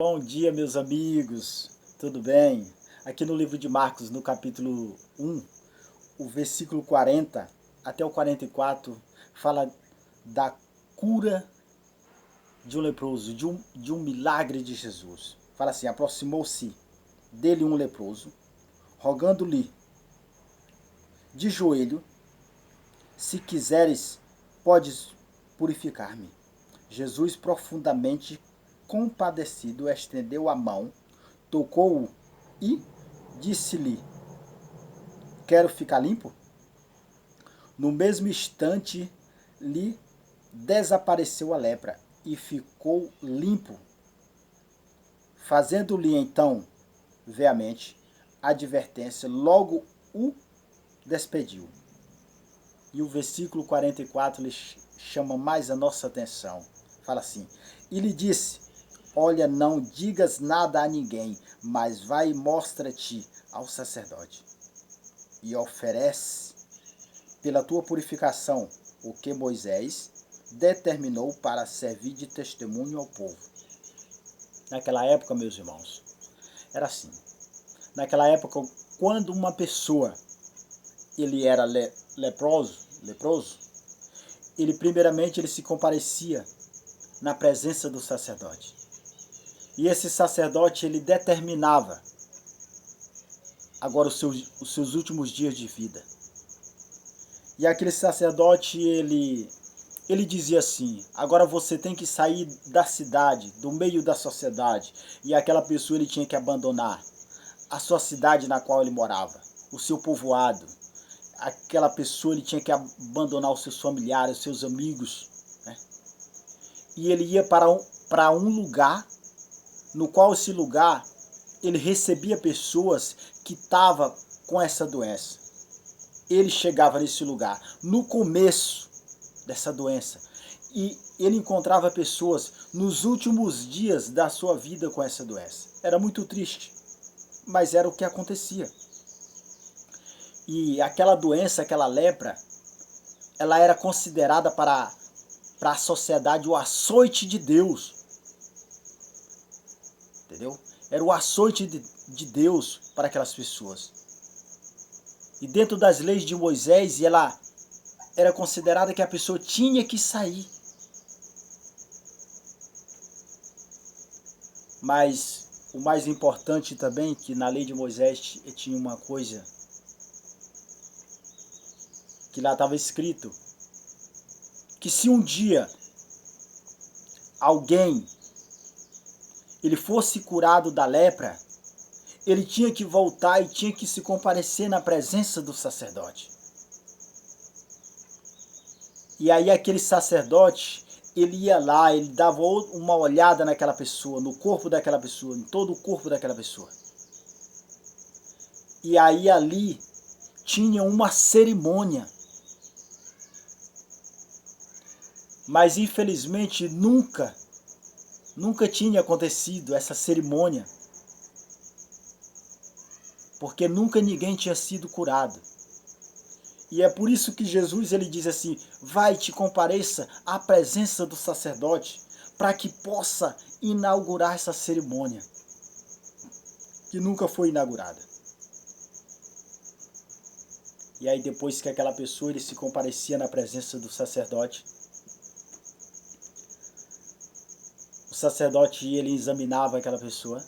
Bom dia, meus amigos, tudo bem? Aqui no livro de Marcos, no capítulo 1, o versículo 40 até o 44, fala da cura de um leproso, de um milagre de Jesus. Fala assim: aproximou-se dele um leproso, rogando-lhe de joelho: se quiseres, podes purificar-me. Jesus, profundamente compadecido, estendeu a mão, tocou-o e disse-lhe: quero ficar limpo? No mesmo instante lhe desapareceu a lepra e ficou limpo. Fazendo-lhe então, veemente, advertência, logo o despediu. E o versículo 44 lhe chama mais a nossa atenção. Fala assim: e lhe disse: olha, não digas nada a ninguém, mas vai e mostra-te ao sacerdote e oferece pela tua purificação o que Moisés determinou para servir de testemunho ao povo. Naquela época, meus irmãos, era assim. Naquela época, quando uma pessoa ele era leproso, ele primeiramente ele se comparecia na presença do sacerdote. E esse sacerdote ele determinava agora os seus últimos dias de vida. E aquele sacerdote ele dizia assim: agora você tem que sair da cidade, do meio da sociedade. E aquela pessoa ele tinha que abandonar a sua cidade na qual ele morava, o seu povoado. Aquela pessoa ele tinha que abandonar os seus familiares, os seus amigos, né? E ele ia para um lugar, no qual esse lugar ele recebia pessoas que estavam com essa doença. Ele chegava nesse lugar no começo dessa doença e ele encontrava pessoas nos últimos dias da sua vida com essa doença. Era muito triste, mas era o que acontecia. E aquela doença, aquela lepra, ela era considerada para a sociedade o açoite de Deus. Entendeu? Era o açoite de Deus para aquelas pessoas. E dentro das leis de Moisés, ela era considerada que a pessoa tinha que sair. Mas o mais importante também, que na lei de Moisés tinha uma coisa que lá estava escrito, que se um dia alguém ele fosse curado da lepra, ele tinha que voltar e tinha que se comparecer na presença do sacerdote. E aí aquele sacerdote, ele ia lá, ele dava uma olhada naquela pessoa, no corpo daquela pessoa, em todo o corpo daquela pessoa. E aí ali tinha uma cerimônia. Mas infelizmente nunca tinha acontecido essa cerimônia. Porque nunca ninguém tinha sido curado. E é por isso que Jesus ele diz assim: vai, te compareça à presença do sacerdote, para que possa inaugurar essa cerimônia, que nunca foi inaugurada. E aí depois que aquela pessoa ele se comparecia na presença do sacerdote, o sacerdote ele examinava aquela pessoa,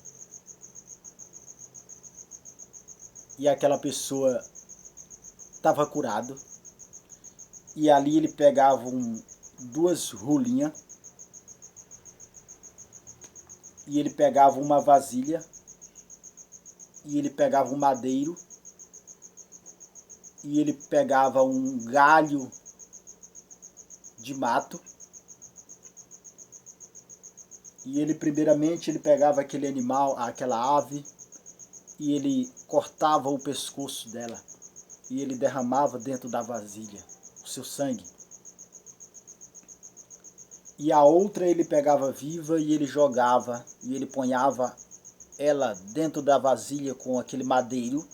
e aquela pessoa estava curado, e ali ele pegava duas rolinhas, e ele pegava uma vasilha, e ele pegava um madeiro, e ele pegava um galho de mato, e ele primeiramente ele pegava aquele animal, aquela ave, e ele cortava o pescoço dela, e ele derramava dentro da vasilha o seu sangue. E a outra ele pegava viva e ele jogava, e ele ponhava ela dentro da vasilha com aquele madeiro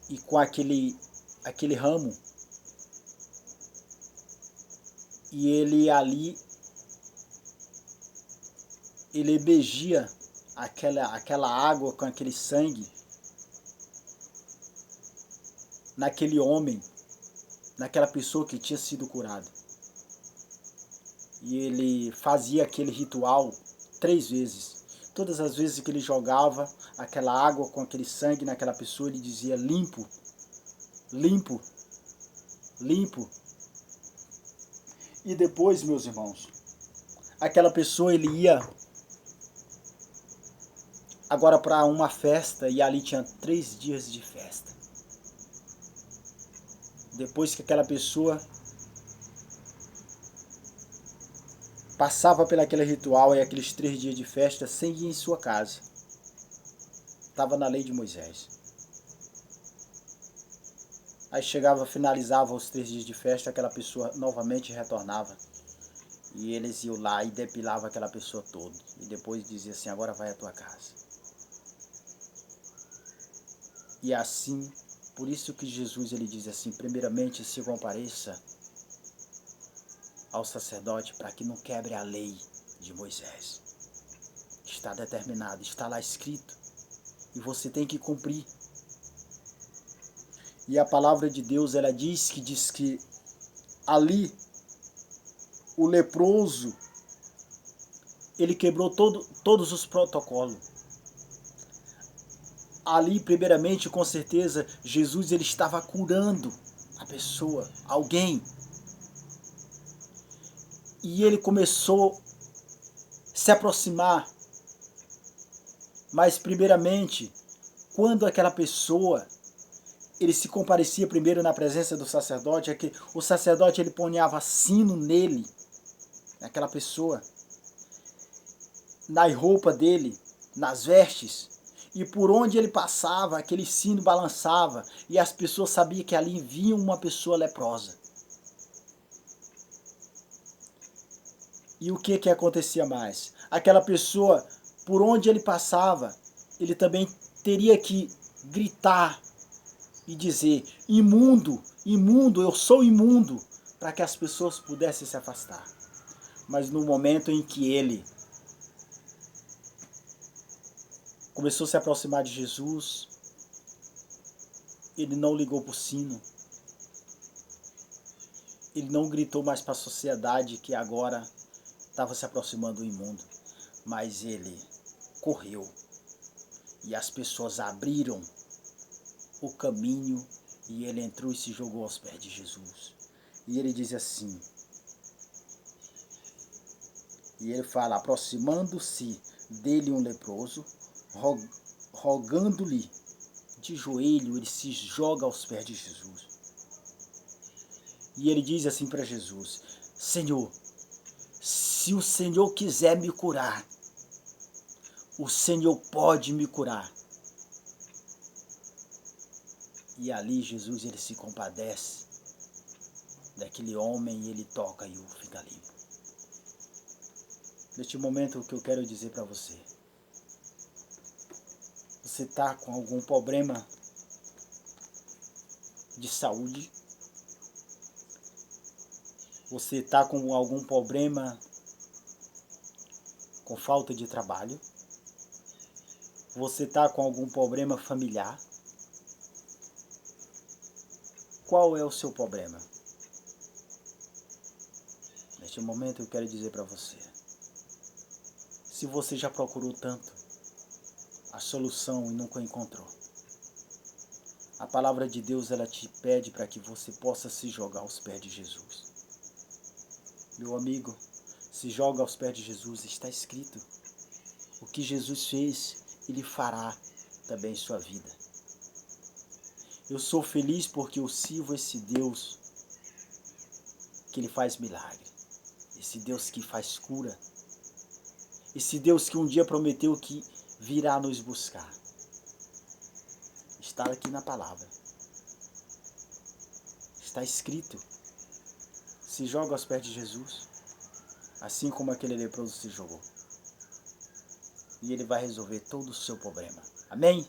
e com aquele ramo. E ele ali ele emergia aquela água com aquele sangue naquele homem, naquela pessoa que tinha sido curada. E ele fazia aquele ritual 3 vezes. Todas as vezes que ele jogava aquela água com aquele sangue naquela pessoa, ele dizia: limpo, limpo, limpo. E depois, meus irmãos, aquela pessoa, ele ia agora para uma festa, e ali tinha 3 dias de festa. Depois que aquela pessoa passava pelaquele ritual e aqueles 3 dias de festa sem ir em sua casa, estava na lei de Moisés. Aí chegava, finalizava os 3 dias de festa, aquela pessoa novamente retornava. E eles iam lá e depilavam aquela pessoa toda. E depois dizia assim: agora vai à tua casa. E assim, por isso que Jesus ele diz assim: primeiramente se compareça ao sacerdote para que não quebre a lei de Moisés. Está determinado, está lá escrito. E você tem que cumprir. E a palavra de Deus, ela diz que ali o leproso, ele quebrou todos os protocolos. Ali, primeiramente, com certeza, Jesus ele estava curando a pessoa, alguém. E ele começou a se aproximar. Mas, primeiramente, quando aquela pessoa, ele se comparecia primeiro na presença do sacerdote, é que o sacerdote ele ponhava sino nele, naquela pessoa, nas roupas dele, nas vestes. E por onde ele passava, aquele sino balançava, e as pessoas sabiam que ali vinha uma pessoa leprosa. E o que acontecia mais? Aquela pessoa, por onde ele passava, ele também teria que gritar e dizer: imundo, imundo, eu sou imundo, para que as pessoas pudessem se afastar. Mas no momento em que ele começou a se aproximar de Jesus, ele não ligou para o sino. Ele não gritou mais para a sociedade que agora estava se aproximando do imundo. Mas ele correu. E as pessoas abriram o caminho e ele entrou e se jogou aos pés de Jesus. E ele diz assim, e ele fala: aproximando-se dele um leproso, rogando-lhe de joelho, ele se joga aos pés de Jesus. E ele diz assim para Jesus: Senhor, se o Senhor quiser me curar, o Senhor pode me curar. E ali Jesus ele se compadece daquele homem e ele toca e o fica limpo. Neste momento, o que eu quero dizer para você: você está com algum problema de saúde? Você está com algum problema com falta de trabalho? Você está com algum problema familiar? Qual é o seu problema? Neste momento eu quero dizer para você: se você já procurou tanto a solução e nunca encontrou, a palavra de Deus ela te pede para que você possa se jogar aos pés de Jesus. Meu amigo, se joga aos pés de Jesus, está escrito. O que Jesus fez, Ele fará também em sua vida. Eu sou feliz porque eu sirvo esse Deus que Ele faz milagre. Esse Deus que faz cura. Esse Deus que um dia prometeu que virá nos buscar. Está aqui na palavra. Está escrito. Se joga aos pés de Jesus, assim como aquele leproso se jogou. E Ele vai resolver todo o seu problema. Amém?